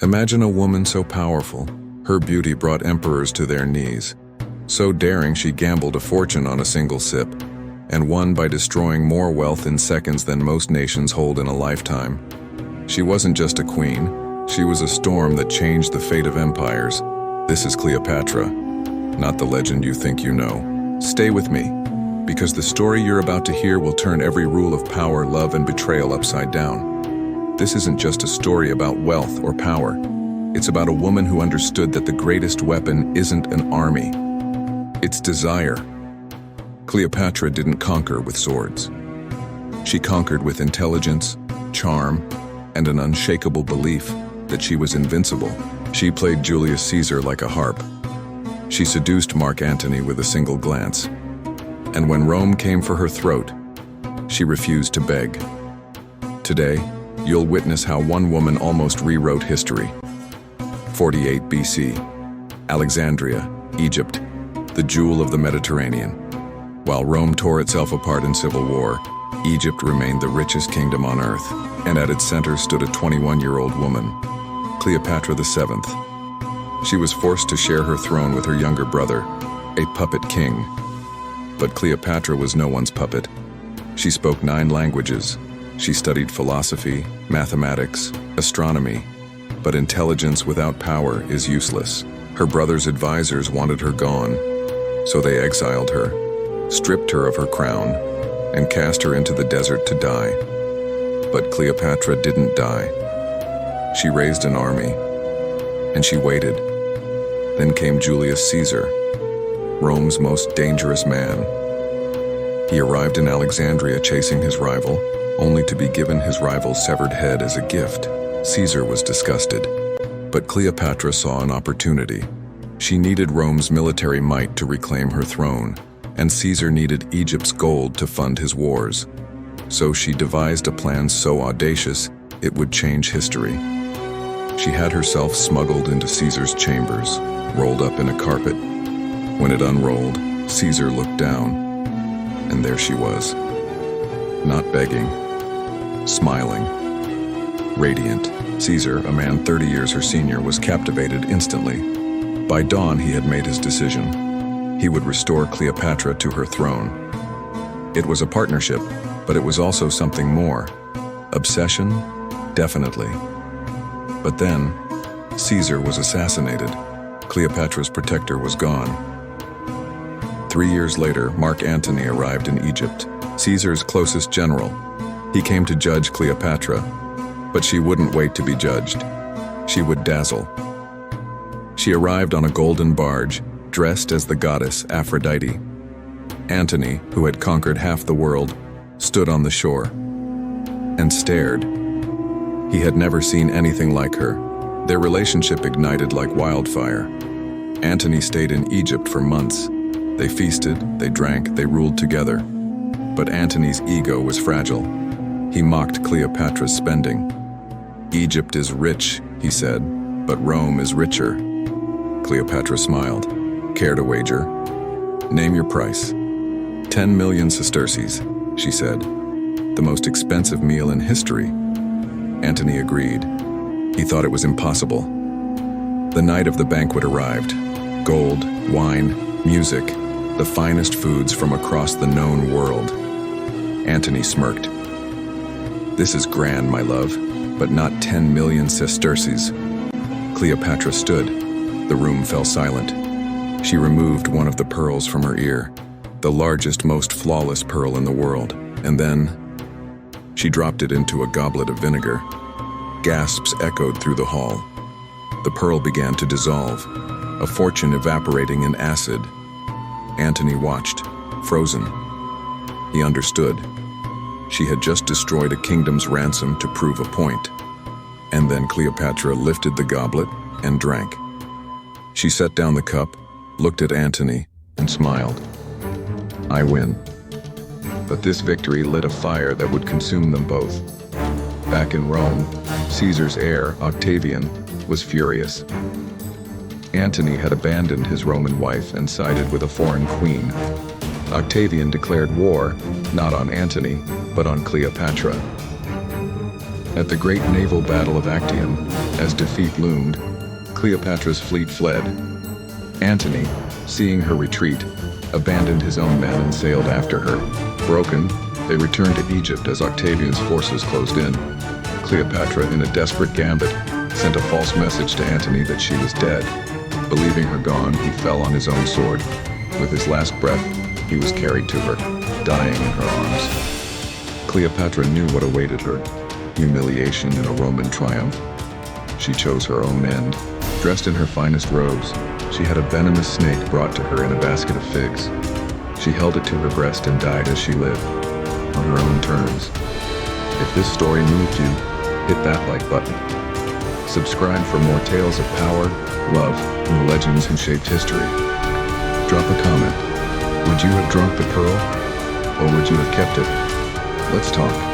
Imagine a woman so powerful, her beauty brought emperors to their knees. So daring she gambled a fortune on a single sip, and won by destroying more wealth in seconds than most nations hold in a lifetime. She wasn't just a queen, she was a storm that changed the fate of empires. This is Cleopatra, not the legend you think you know. Stay with me, because the story you're about to hear will turn every rule of power, love, and betrayal upside down. This isn't just a story about wealth or power. It's about a woman who understood that the greatest weapon isn't an army. It's desire. Cleopatra didn't conquer with swords. She conquered with intelligence, charm, and an unshakable belief that she was invincible. She played Julius Caesar like a harp. She seduced Mark Antony with a single glance. And when Rome came for her throat, she refused to beg. Today, you'll witness how one woman almost rewrote history. 48 BC, Alexandria, Egypt, the jewel of the Mediterranean. While Rome tore itself apart in civil war, Egypt remained the richest kingdom on earth, and at its center stood a 21-year-old woman, Cleopatra VII. She was forced to share her throne with her younger brother, a puppet king. But Cleopatra was no one's puppet. She spoke 9 languages. She studied philosophy, mathematics, astronomy, but intelligence without power is useless. Her brother's advisors wanted her gone, so they exiled her, stripped her of her crown, and cast her into the desert to die. But Cleopatra didn't die. She raised an army, and she waited. Then came Julius Caesar, Rome's most dangerous man. He arrived in Alexandria chasing his rival, only to be given his rival's severed head as a gift. Caesar was disgusted, but Cleopatra saw an opportunity. She needed Rome's military might to reclaim her throne, and Caesar needed Egypt's gold to fund his wars. So she devised a plan so audacious it would change history. She had herself smuggled into Caesar's chambers, rolled up in a carpet. When it unrolled, Caesar looked down, and there she was. Not begging, smiling, radiant. Caesar, a man 30 years her senior, was captivated instantly. By dawn, he had made his decision. He would restore Cleopatra to her throne. It was a partnership, but it was also something more. Obsession? Definitely. But then, Caesar was assassinated. Cleopatra's protector was gone. 3 years later, Mark Antony arrived in Egypt, Caesar's closest general. He came to judge Cleopatra, but she wouldn't wait to be judged. She would dazzle. She arrived on a golden barge, dressed as the goddess Aphrodite. Antony, who had conquered half the world, stood on the shore and stared. He had never seen anything like her. Their relationship ignited like wildfire. Antony stayed in Egypt for months. They feasted, they drank, they ruled together. But Antony's ego was fragile. He mocked Cleopatra's spending. "Egypt is rich," he said, "but Rome is richer." Cleopatra smiled. "Care to wager?" "Name your price." 10 million sesterces, she said. "The most expensive meal in history." Antony agreed. He thought it was impossible. The night of the banquet arrived. Gold, wine, music, the finest foods from across the known world. Antony smirked. "This is grand, my love, but not 10 million sesterces." Cleopatra stood. The room fell silent. She removed one of the pearls from her ear, the largest, most flawless pearl in the world, and then she dropped it into a goblet of vinegar. Gasps echoed through the hall. The pearl began to dissolve, a fortune evaporating in acid. Antony watched, frozen. He understood. She had just destroyed a kingdom's ransom to prove a point. And then Cleopatra lifted the goblet and drank. She set down the cup, looked at Antony, and smiled. "I win." But this victory lit a fire that would consume them both. Back in Rome, Caesar's heir, Octavian, was furious. Antony had abandoned his Roman wife and sided with a foreign queen. Octavian declared war, not on Antony, but on Cleopatra. At the great naval battle of Actium, as defeat loomed, Cleopatra's fleet fled. Antony, seeing her retreat, abandoned his own men and sailed after her. Broken, they returned to Egypt as Octavian's forces closed in. Cleopatra, in a desperate gambit, sent a false message to Antony that she was dead. Believing her gone, he fell on his own sword. With his last breath, he was carried to her, dying in her arms. Cleopatra knew what awaited her, humiliation and a Roman triumph. She chose her own end. Dressed in her finest robes, she had a venomous snake brought to her in a basket of figs. She held it to her breast and died as she lived, on her own terms. If this story moved you, hit that like button. Subscribe for more tales of power, love, and the legends who shaped history. Drop a comment. Would you have drunk the pearl? Or would you have kept it? Let's talk.